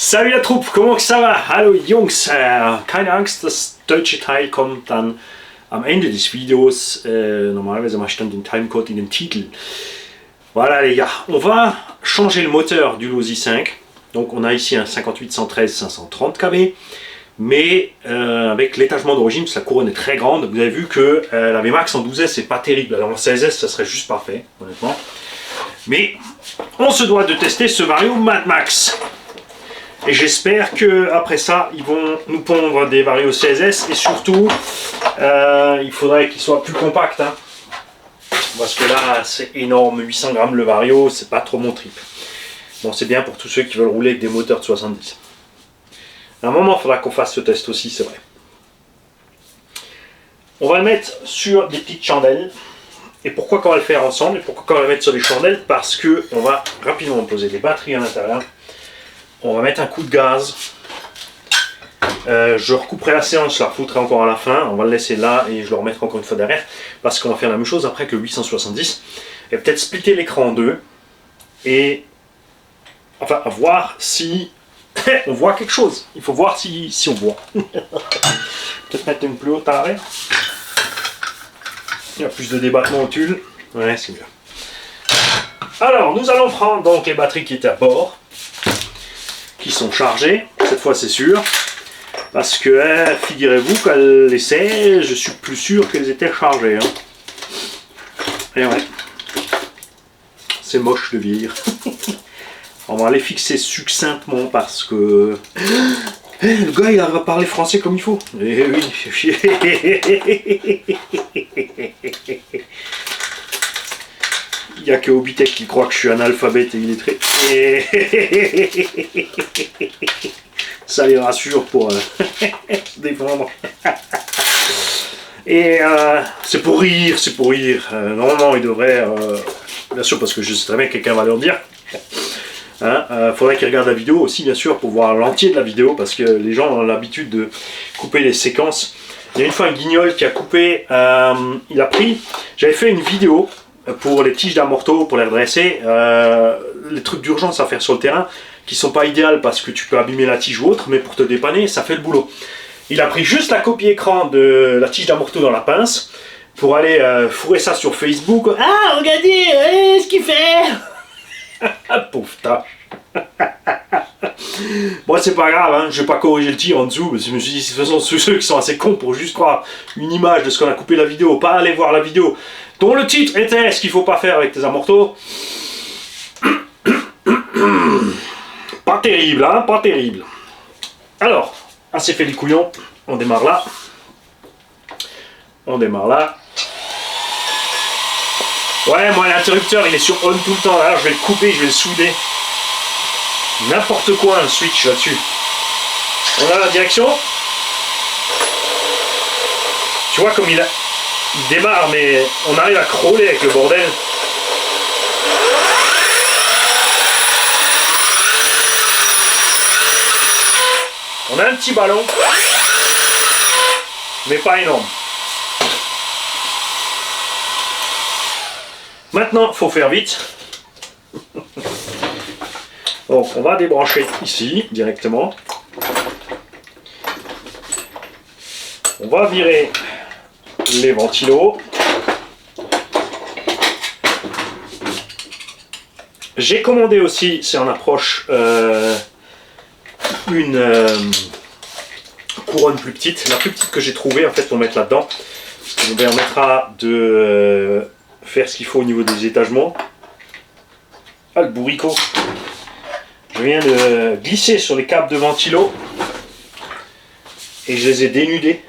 Salut la troupe, comment ça va? Hallo Jungs, keine Angst, das deutsche Teil kommt dann am Ende des Videos. Normalerweise mache ich dann den Timecode in den Titel. Voilà les gars, on va changer le moteur du Losi 5. Donc on a ici un 58-113-530 kV. Mais avec l'étagement d'origine, parce que la couronne est très grande, vous avez vu que la VMAX en 12S c'est pas terrible. Alors en 16S ça serait juste parfait, honnêtement. Mais on se doit de tester ce Vario Mad Max. Et j'espère qu'après ça, ils vont nous pondre des Vario 16S. Et surtout, il faudrait qu'ils soient plus compacts. Hein. Parce que là, c'est énorme. 800 grammes le Vario, c'est pas trop mon trip. Bon, c'est bien pour tous ceux qui veulent rouler avec des moteurs de 70. À un moment, il faudra qu'on fasse ce test aussi, c'est vrai. On va le mettre sur des petites chandelles. Et pourquoi qu'on va le faire ensemble? Et pourquoi qu'on va le mettre sur des chandelles? Parce qu'on va rapidement poser des batteries à l'intérieur. On va mettre un coup de gaz. Je recouperai la séance, je la refoutrai encore à la fin. On va le laisser là et je le remettrai encore une fois derrière. Parce qu'on va faire la même chose après que 870. Et peut-être splitter l'écran en deux. Et enfin, voir si on voit quelque chose. Il faut voir si on voit. Peut-être mettre une plus haute à l'arrière. Il y a plus de débattement au tulle. Ouais, c'est mieux. Alors, nous allons prendre donc les batteries qui étaient à bord. Qui sont chargées, cette fois c'est sûr, parce que figurez-vous qu'à l'essai, je suis plus sûr qu'elles étaient chargées. Hein. Et ouais, c'est moche de vieillir. On va les fixer succinctement parce que le gars il a parlé français comme il faut. Eh oui. Il n'y a que Obitech qui croit que je suis analphabète et illettré. Ça les rassure pour se défendre. Et c'est pour rire, c'est pour rire. Non, il devrait... bien sûr, parce que je sais très bien que quelqu'un va leur dire. Faudrait qu'ils regardent la vidéo aussi, bien sûr, pour voir l'entier de la vidéo, parce que les gens ont l'habitude de couper les séquences. Il y a une fois un guignol qui a coupé... il a pris... J'avais fait une vidéo pour les tiges d'amorto, pour les redresser, les trucs d'urgence à faire sur le terrain, qui sont pas idéales parce que tu peux abîmer la tige ou autre, mais pour te dépanner, ça fait le boulot. Il a pris juste la copie écran de la tige d'amorto dans la pince, pour aller fourrer ça sur Facebook. Ah, regardez, ce qu'il fait. Pauvre tâche. Bon, c'est pas grave, hein, je vais pas corriger le tir en dessous, parce que je me suis dit, de toute façon, ceux qui sont assez cons pour juste croire une image de ce qu'on a coupé la vidéo, pas aller voir la vidéo, dont le titre était ce qu'il faut pas faire avec tes amortos. Pas terrible, hein, pas terrible. Alors, assez fait les couillons, on démarre là. On démarre là. Ouais, moi l'interrupteur il est sur on tout le temps, alors je vais le couper, je vais le souder. N'importe quoi un switch là-dessus. On a la direction. Tu vois comme il démarre, mais on arrive à crawler avec le bordel. On a un petit ballon, mais pas énorme. Maintenant, il faut faire vite. Donc, on va débrancher ici, directement. On va virer les ventilos. J'ai commandé aussi, c'est en approche, une couronne plus petite. La plus petite que j'ai trouvée, en fait, pour mettre là-dedans. Ce qui nous permettra de faire ce qu'il faut au niveau des étagements. Ah, le bourricot. Je viens de glisser sur les câbles de ventilo et je les ai dénudés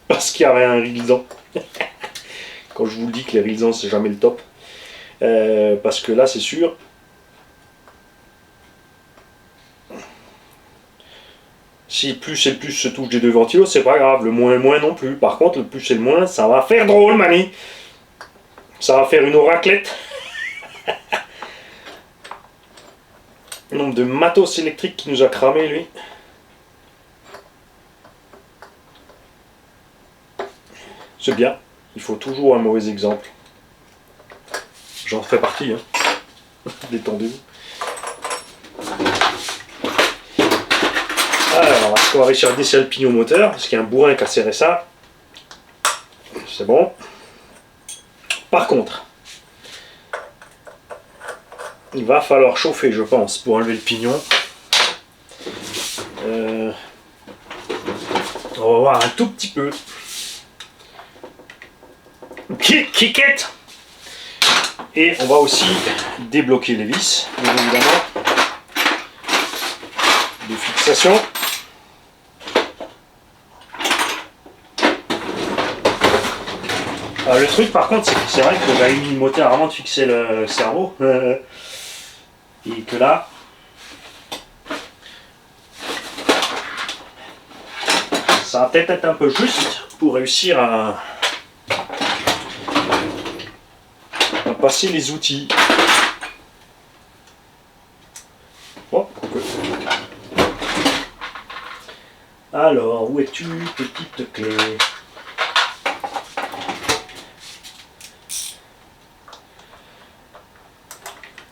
parce qu'il y avait un rilsan. Quand je vous le dis que les rilisans c'est jamais le top, parce que là c'est sûr. Si le plus et le plus se touche des deux ventilos, c'est pas grave. Le moins et le moins non plus. Par contre, le plus et le moins, ça va faire drôle, mani. Ça va faire une raclette. Le nombre de matos électriques qui nous a cramé, lui. C'est bien. Il faut toujours un mauvais exemple. J'en fais partie. Hein. Détendez-vous. On va réussir à desserrer le pignon moteur, parce qu'il y a un bourrin qui a serré ça. C'est bon. Par contre, il va falloir chauffer, je pense, pour enlever le pignon. On va voir un tout petit peu. Kickette. Et on va aussi débloquer les vis, bien évidemment, de fixation. Alors, le truc par contre, c'est vrai que j'avais mis le moteur avant de fixer le cerveau. Et que là, ça va peut-être être un peu juste pour réussir à passer les outils. Oh. Alors, où es-tu, petite clé?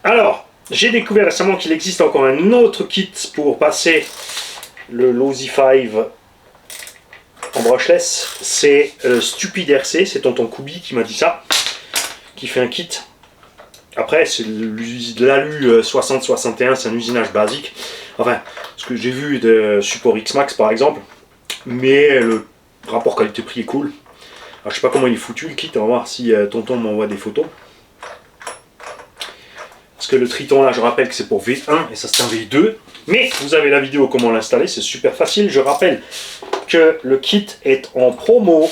Alors, j'ai découvert récemment qu'il existe encore un autre kit pour passer le Losi 5 en brushless. C'est Stupid RC, c'est tonton Koubi qui m'a dit ça, qui fait un kit. Après, c'est de l'alu 60-61, c'est un usinage basique. Enfin, ce que j'ai vu de support X-Max par exemple, mais le rapport qualité-prix est cool. Alors, je sais pas comment il est foutu le kit, on va voir si tonton m'envoie des photos. Parce que le Triton là, je rappelle que c'est pour V1 et ça c'est un V2. Mais vous avez la vidéo comment l'installer, c'est super facile. Je rappelle que le kit est en promo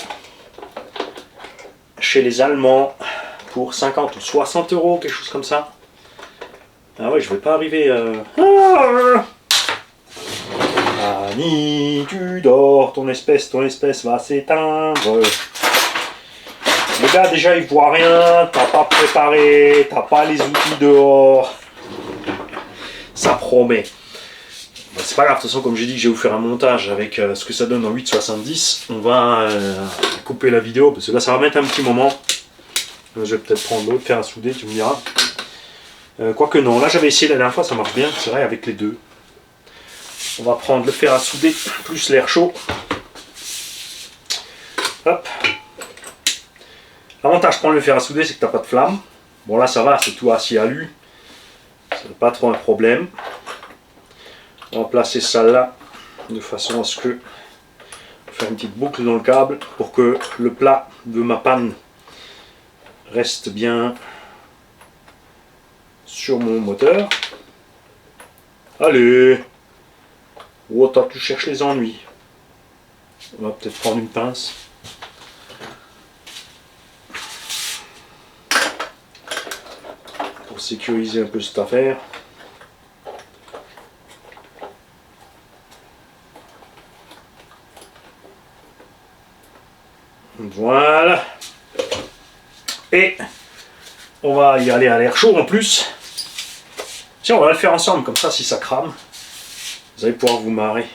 chez les Allemands pour 50 ou 60 euros, quelque chose comme ça. Ah ouais, je vais pas arriver... Annie, tu dors, ton espèce va s'éteindre. Les gars, déjà, ils voient rien, t'as pas préparé, t'as pas les outils dehors. Ça promet. Bon, c'est pas grave, de toute façon, comme j'ai dit que je vais vous faire un montage avec ce que ça donne en 8,70, on va couper la vidéo, parce que là, ça va mettre un petit moment. Je vais peut-être prendre l'autre, fer à souder, tu me diras. Quoique non, là, j'avais essayé la dernière fois, ça marche bien, c'est vrai, avec les deux. On va prendre le fer à souder, plus l'air chaud. Hop. L'avantage de prendre le fer à souder, c'est que tu n'as pas de flamme. Bon là ça va, c'est tout acier alu. C'est pas trop un problème. On va placer ça là, de façon à ce que... faire une petite boucle dans le câble pour que le plat de ma panne reste bien sur mon moteur. Allez! Oh, toi tu cherches les ennuis. On va peut-être prendre une pince. Pour sécuriser un peu cette affaire. Voilà. Et on va y aller à l'air chaud en plus. Tiens, on va le faire ensemble, comme ça si ça crame, vous allez pouvoir vous marrer.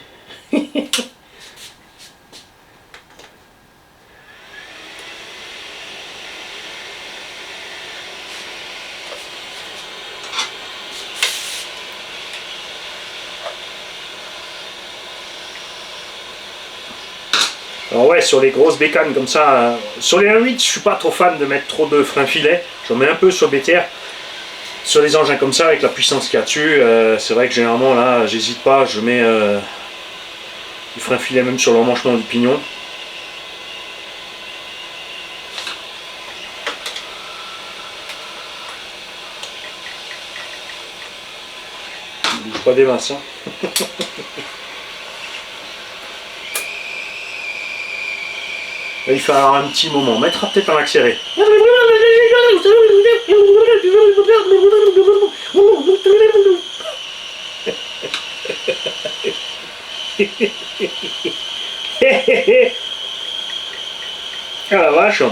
Alors ouais, sur les grosses bécanes comme ça, sur les 1.8, je suis pas trop fan de mettre trop de frein filet. J'en mets un peu sur BTR. Sur les engins comme ça, avec la puissance qu'il y a dessus, c'est vrai que généralement là, j'hésite pas, je mets du frein filet même sur l'emmanchement du pignon. Il bouge pas des masses, hein. Là, il falloir un petit moment, on mettra peut-être un accéléré. Ah la vache.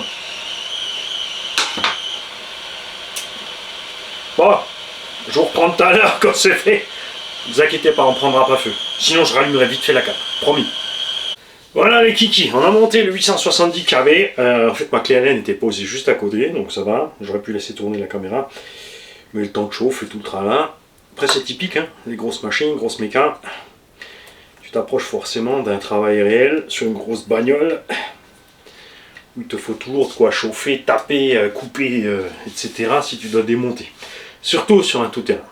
Bon, je vous reprends tout à l'heure quand c'est fait. Ne vous inquiétez pas, on prendra pas feu. Sinon je rallumerai vite fait la cape, promis. Voilà les kikis, on a monté le 870 kV. En fait ma clé Allen était posée juste à côté, donc ça va. J'aurais pu laisser tourner la caméra. Mais le temps de chauffe et tout le tralala. Après c'est typique, hein, les grosses machines, grosses mécas. Il tu t'approches forcément d'un travail réel sur une grosse bagnole où il te faut toujours de quoi chauffer, taper, couper, etc. si tu dois démonter. Surtout sur un tout-terrain.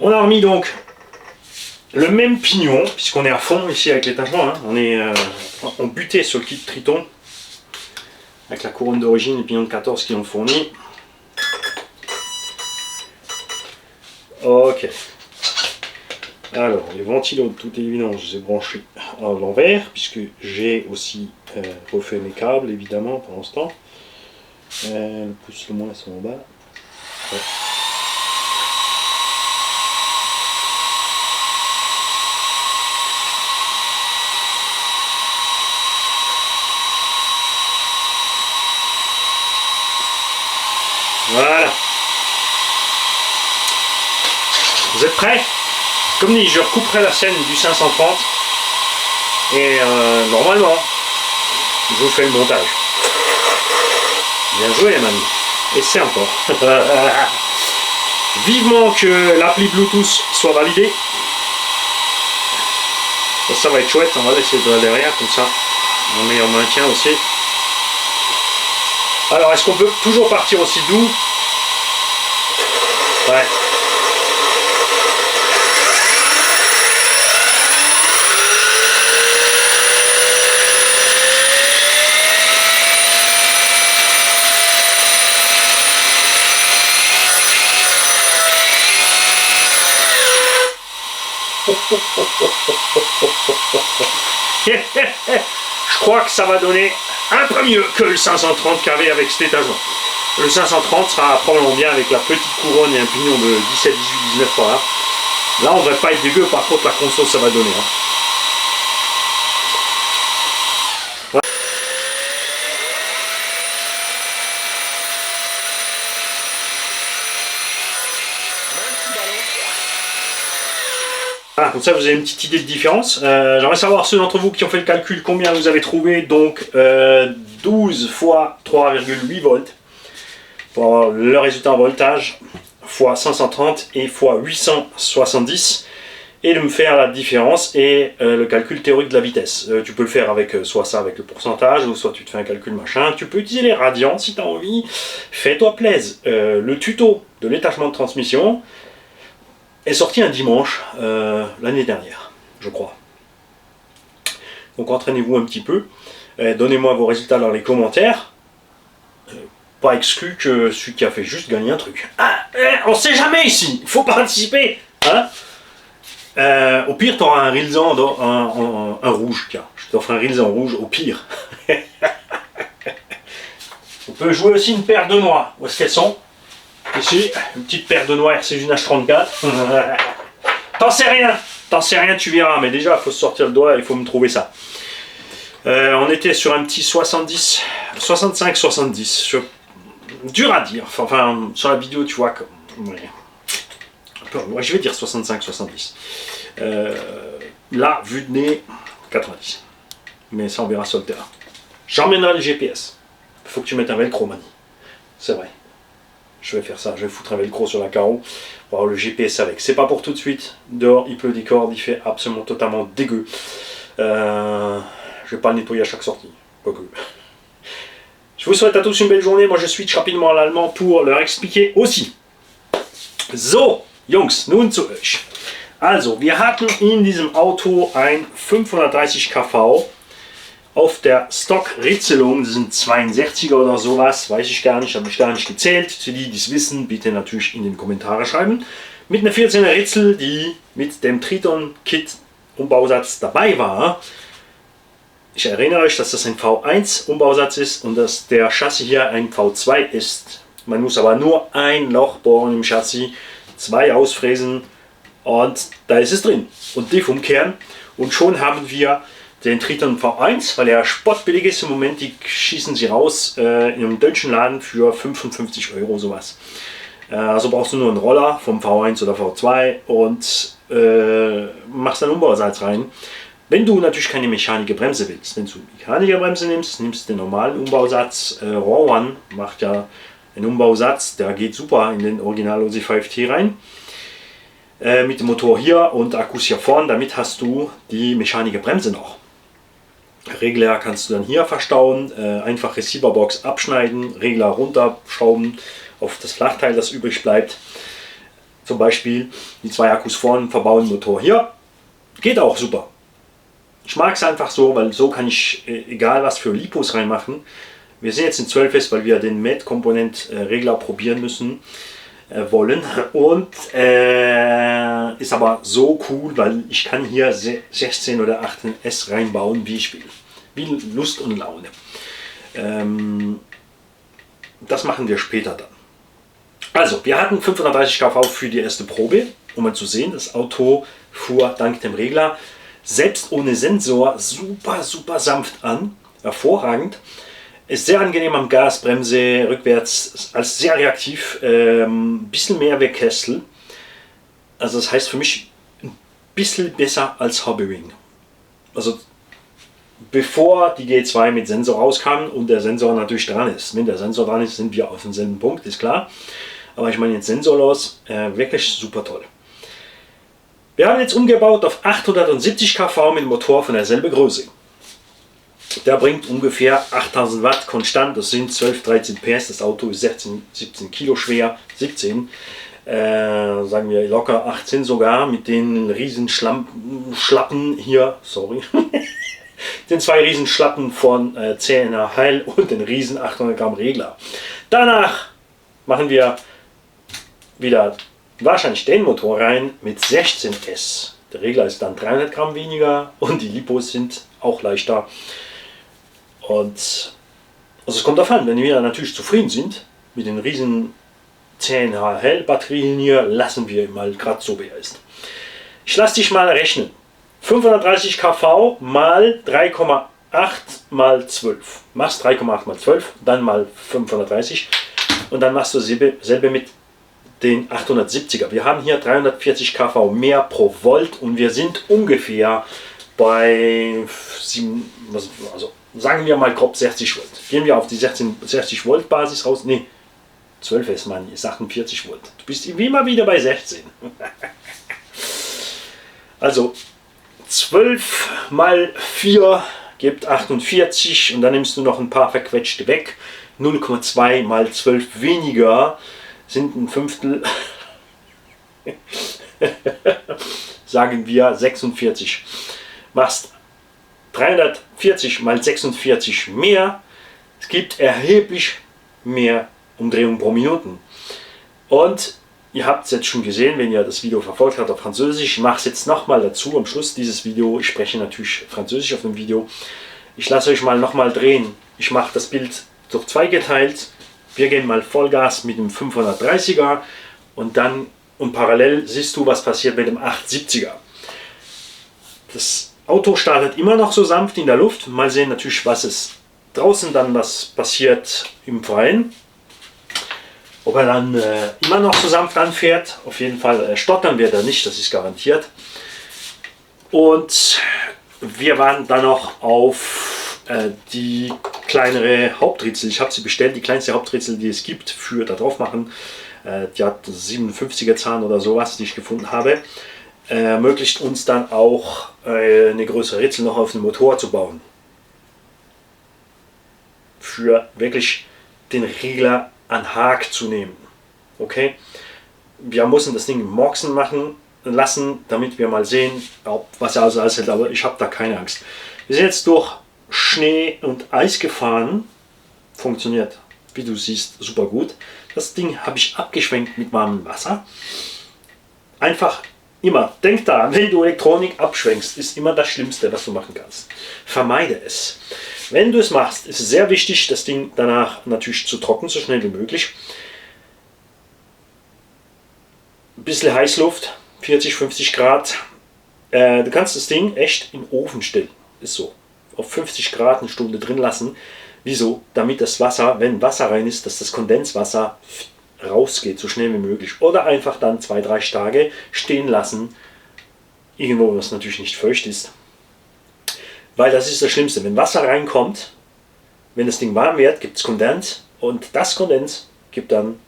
On a remis donc le même pignon, puisqu'on est à fond ici avec l'étagement. Hein. On est en buté sur le kit Triton, avec la couronne d'origine et le pignon de 14 qui ont fourni. Ok. Alors, les ventilos, de toute évidence, je les ai branchés à l'envers, puisque j'ai aussi refait mes câbles, évidemment, pendant ce temps. Le plus, le moins, ils sont en bas. Ouais. Voilà. Vous êtes prêts? Comme dit, je recouperai la scène du 530 et normalement, je vous fais le montage. Bien joué les mamies. Et c'est encore. Vivement que l'appli Bluetooth soit validée. Ça va être chouette, on va laisser de derrière comme ça. On met en maintien aussi. Alors, est-ce qu'on peut toujours partir aussi doux? Ouais. Je crois que ça va donner un peu mieux que le 530 qu'avait avec cet étagement. Le 530 sera probablement bien avec la petite couronne et un pignon de 17, 18, 19 par là. Là on ne devrait pas être dégueu, par contre la console ça va donner. Hein. Voilà, comme ça vous avez une petite idée de différence. J'aimerais savoir ceux d'entre vous qui ont fait le calcul, combien vous avez trouvé. Donc 12 fois 3,8 volts pour avoir le résultat en voltage, fois 530 et fois 870. Et de me faire la différence et le calcul théorique de la vitesse. Tu peux le faire avec soit ça avec le pourcentage, ou soit tu te fais un calcul machin. Tu peux utiliser les radians si tu as envie. Fais-toi plaisir. Le tuto de l'étagement de transmission est sorti un dimanche l'année dernière, je crois. Donc entraînez-vous un petit peu. Donnez-moi vos résultats dans les commentaires. Pas exclu que celui qui a fait juste gagner un truc. Ah, on sait jamais ici. Il faut participer. Hein, au pire, tu auras un Rilsan un rouge. Tiens, je t'offre un Rilsan rouge au pire. On peut jouer aussi une paire de noix. Où est-ce qu'elles sont? Ici, une petite paire de noix RC June H34. T'en sais rien, tu verras. Mais déjà, il faut se sortir le doigt, il faut me trouver ça. On était sur un petit 65-70. Dur à dire. Enfin, sur la vidéo, tu vois. Ouais, je vais dire 65-70. Là, vu de nez, 90. Mais ça, on verra sur le terrain. J'emmènerai le GPS. Il faut que tu mettes un velcro, Mani. C'est vrai. Je vais faire ça, je vais foutre un velcro sur la carreau pour avoir le GPS avec. C'est pas pour tout de suite. Dehors, il pleut des cordes, il fait absolument totalement dégueu. Je vais pas le nettoyer à chaque sortie. Quoique. Je vous souhaite à tous une belle journée. Moi, je switch rapidement à l'allemand pour leur expliquer aussi. So, Jungs, nun zu euch. Also, wir hatten in diesem Auto ein 530 kV. Auf der Stock-Ritzelung, das sind 62er oder sowas, weiß ich gar nicht, habe ich gar nicht gezählt. Für die, die es wissen, bitte natürlich in den Kommentare schreiben. Mit einer 14er Ritzel, die mit dem Triton-Kit-Umbausatz dabei war. Ich erinnere euch, dass das ein V1-Umbausatz ist und dass der Chassis hier ein V2 ist. Man muss aber nur ein Loch bohren im Chassis, 2 ausfräsen und da ist es drin. Und die vom Kern. Und schon haben wir den Triton V1, weil er spottbillig ist im Moment, die schießen sie raus in einem deutschen Laden für 55 € sowas. Also brauchst du nur einen Roller vom V1 oder V2 und machst einen Umbausalz rein. Wenn du natürlich keine mechanische Bremse willst, wenn du mechanische Bremse nimmst, nimmst du den normalen Umbausatz. Rowan macht ja einen Umbausatz, der geht super in den Original OC5T rein. mit dem Motor hier und Akkus hier vorne. Damit hast du die mechanische Bremse noch. Regler kannst du dann hier verstauen, einfach Receiverbox abschneiden, Regler runterschrauben auf das Flachteil, das übrig bleibt. Zum Beispiel die 2 Akkus vorne verbauen, Motor hier. Geht auch super. Ich mag es einfach so, weil so kann ich egal was für Lipos reinmachen. Wir sind jetzt in 12S, weil wir den Med-Komponent-Regler probieren müssen, wollen. Und ist aber so cool, weil ich kann hier 16 oder 18S reinbauen, wie ich will. Wie Lust und Laune. Das machen wir später dann. Also, wir hatten 530 kV für die erste Probe, um mal zu sehen, das Auto fuhr dank dem Regler selbst ohne Sensor super, super sanft an. Hervorragend. Ist sehr angenehm am Gas, Bremse, rückwärts, als sehr reaktiv, bisschen mehr wie Kessel. Also das heißt für mich ein bisschen besser als Hobbywing. Also bevor die G2 mit Sensor rauskam und der Sensor natürlich dran ist. Wenn der Sensor dran ist, sind wir auf demselben Punkt, ist klar. Aber ich meine jetzt sensorlos, wirklich super toll. Wir haben jetzt umgebaut auf 870 kV mit dem Motor von derselben Größe. Der bringt ungefähr 8000 Watt konstant, das sind 12-13 PS, das Auto ist 17 Kilo schwer, 17, sagen wir locker 18 sogar, mit den riesen Schlappen hier, sorry, den 2 riesen Schlappen von 10er Heil und den riesen 800 Gramm Regler. Danach machen wir wieder wahrscheinlich den Motor rein mit 16S. Der Regler ist dann 300 Gramm weniger und die Lipos sind auch leichter. Und also es kommt davon, wenn wir natürlich zufrieden sind mit den riesen 10 HL Batterien hier, lassen wir mal gerade so wie er ist. Ich lasse dich mal rechnen. 530 kV mal 3,8 mal 12. Machst 3,8 mal 12, dann mal 530 und dann machst du selber mit den 870er. Wir haben hier 340 kV mehr pro Volt und wir sind ungefähr bei 7, also sagen wir mal grob 60 Volt. Gehen wir auf die 60 Volt Basis raus. Ne, 12 ist man, ist 48 Volt. Du bist wie immer wieder bei 16. Also 12 mal 4 gibt 48 und dann nimmst du noch ein paar verquetschte weg. 0,2 mal 12 weniger sind ein Fünftel. Sagen wir 46. Machst 340 mal 46 mehr. Es gibt erheblich mehr Umdrehungen pro Minute. Und ihr habt es jetzt schon gesehen, wenn ihr das Video verfolgt habt auf Französisch. Ich mache es jetzt nochmal dazu am Schluss dieses Video. Ich spreche natürlich Französisch auf dem Video. Ich lasse euch mal nochmal drehen. Ich mache das Bild durch 2 geteilt. Wir gehen mal Vollgas mit dem 530er und dann und parallel siehst du, was passiert mit dem 870er. Das Auto startet immer noch so sanft in der Luft. Mal sehen natürlich, was es draußen dann was passiert im Freien. Ob er dann immer noch so sanft anfährt. Auf jeden Fall stottern wird er nicht, das ist garantiert. Und wir waren dann noch auf die kleinere Hauptritzel. Ich habe sie bestellt, die kleinste Hauptritzel, die es gibt, für da drauf machen. Die hat 57er Zahn oder sowas, die ich gefunden habe. Ermöglicht uns dann auch eine größere Ritzel noch auf den Motor zu bauen. Für wirklich den Regler an Haak zu nehmen. Okay? Wir müssen das Ding Moxen machen lassen, damit wir mal sehen, was er also alles hält, aber ich habe da keine Angst. Wir sind jetzt durch Schnee und Eis gefahren. Funktioniert, wie du siehst, super gut. Das Ding habe ich abgeschwenkt mit warmem Wasser. Einfach immer, denk daran, wenn du Elektronik abschwenkst, ist immer das Schlimmste, was du machen kannst. Vermeide es. Wenn du es machst, ist es sehr wichtig, das Ding danach natürlich zu trocknen, so schnell wie möglich. Ein bisschen Heißluft, 40, 50 Grad. Du kannst das Ding echt in den Ofen stellen. Ist so. Auf 50 Grad eine Stunde drin lassen. Wieso? Damit das Wasser, wenn Wasser rein ist, dass das Kondenswasser rausgeht, so schnell wie möglich. Oder einfach dann 2-3 Tage stehen lassen. Irgendwo, wo es natürlich nicht feucht ist. Weil das ist das Schlimmste. Wenn Wasser reinkommt, wenn das Ding warm wird, gibt es Kondens. Und das Kondens gibt dann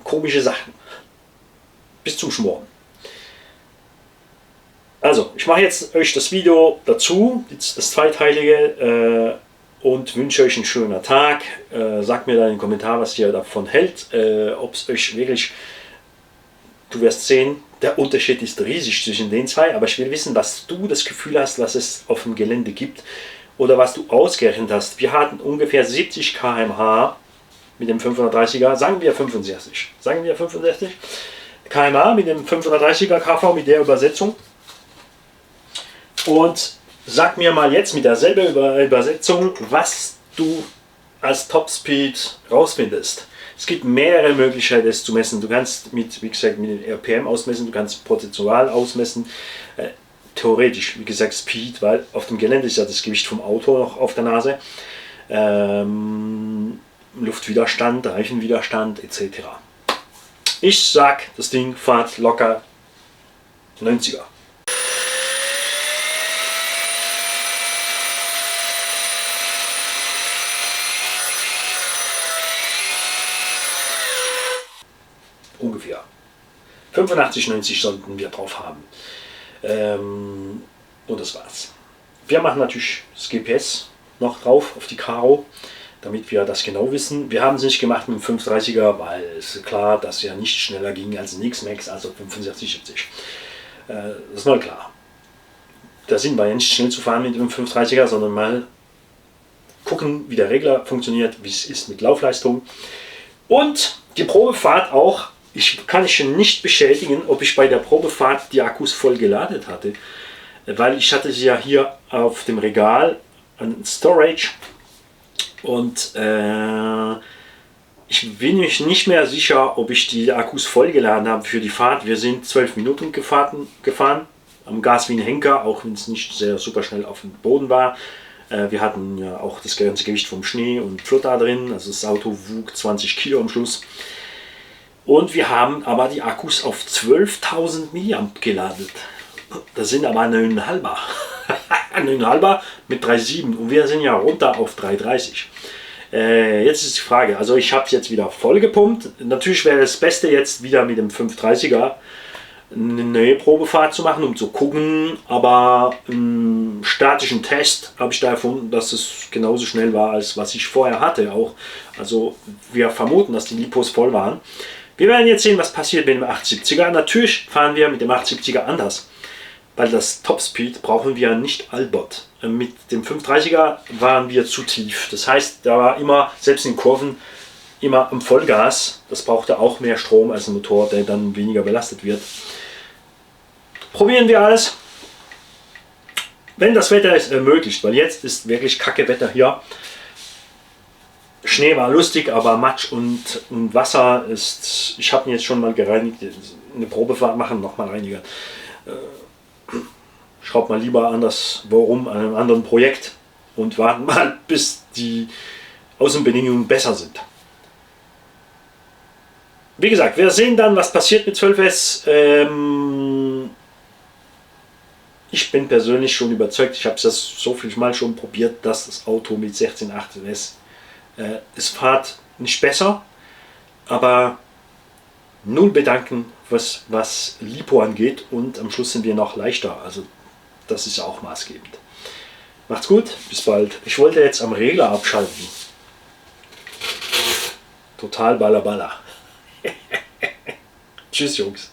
komische Sachen. bis zum Schmoren. Also, ich mache jetzt euch das Video dazu, das zweiteilige, und wünsche euch einen schönen Tag. Sagt mir dann in den Kommentaren, was ihr davon hält, ob es euch wirklich, du wirst sehen, der Unterschied ist riesig zwischen den zwei, aber ich will wissen, was du das Gefühl hast, was es auf dem Gelände gibt oder was du ausgerechnet hast. Wir hatten ungefähr 70 km/h mit dem 530er, sagen wir 65 km/h mit dem 530er KV mit der Übersetzung. Und sag mir mal jetzt mit derselben Übersetzung, was du als Topspeed rausfindest. Es gibt mehrere Möglichkeiten, es zu messen. Du kannst mit, wie gesagt, mit den RPM ausmessen, du kannst prozentual ausmessen. Theoretisch, wie gesagt, Speed, weil auf dem Gelände ist ja das Gewicht vom Auto noch auf der Nase. Luftwiderstand, Reifenwiderstand etc. Ich sag, das Ding fährt locker 90er. Ungefähr. 85, 90 sollten wir drauf haben. Und das war's. Wir machen natürlich das GPS noch drauf auf die Karo, damit wir das genau wissen. Wir haben es nicht gemacht mit dem 530er, weil es ist klar, dass er nicht schneller ging als ein X-Max, also 65, 70. Das ist mal klar. Der Sinn war ja nicht schnell zu fahren mit dem 530er, sondern mal gucken, wie der Regler funktioniert, wie es ist mit Laufleistung. Und die Probefahrt auch. Ich kann nicht bestätigen, ob ich bei der Probefahrt die Akkus voll geladen hatte, weil ich hatte sie ja hier auf dem Regal an Storage und ich bin mich nicht mehr sicher, ob ich die Akkus voll geladen habe für die Fahrt. Wir sind 12 Minuten gefahren am Gas wie ein Henker, auch wenn es nicht sehr super schnell auf dem Boden war. Wir hatten ja auch das ganze Gewicht vom Schnee und Flotter drin, also das Auto wog 20 Kilo am Schluss. Und wir haben aber die Akkus auf 12.000 mAh geladen. Das sind aber 9,5er. 9,5er mit 3,7 und wir sind ja runter auf 3,30. Jetzt ist die Frage, also ich habe es jetzt wieder voll gepumpt. Natürlich wäre das Beste jetzt wieder mit dem 530er eine neue Probefahrt zu machen, um zu gucken, aber im statischen Test habe ich da erfunden, dass es genauso schnell war, als was ich vorher hatte auch. Also wir vermuten, dass die Lipos voll waren. Wir werden jetzt sehen, was passiert mit dem 870er. Natürlich fahren wir mit dem 870er anders, weil das Topspeed brauchen wir nicht Albot. Mit dem 530er waren wir zu tief. Das heißt, da war immer, selbst in Kurven, immer am Vollgas. Das brauchte auch mehr Strom als ein Motor, der dann weniger belastet wird. Probieren wir alles. Wenn das Wetter es ermöglicht, weil jetzt ist wirklich kacke Wetter hier. Schnee war lustig, aber Matsch und Wasser ist. Ich habe ihn jetzt schon mal gereinigt. Eine Probefahrt machen, nochmal reinigen. Schraubt mal lieber anders, warum, an einem anderen Projekt und warten mal, bis die Außenbedingungen besser sind. Wie gesagt, wir sehen dann, was passiert mit 12S. Ich bin persönlich schon überzeugt, ich habe es so viel Mal schon probiert, dass das Auto mit 16.8S es fährt nicht besser, aber null Bedanken, was Lipo angeht, und am Schluss sind wir noch leichter, also das ist auch maßgebend. Macht's gut, bis bald. Ich wollte jetzt am Regler abschalten. Total Balla Balla. Tschüss Jungs.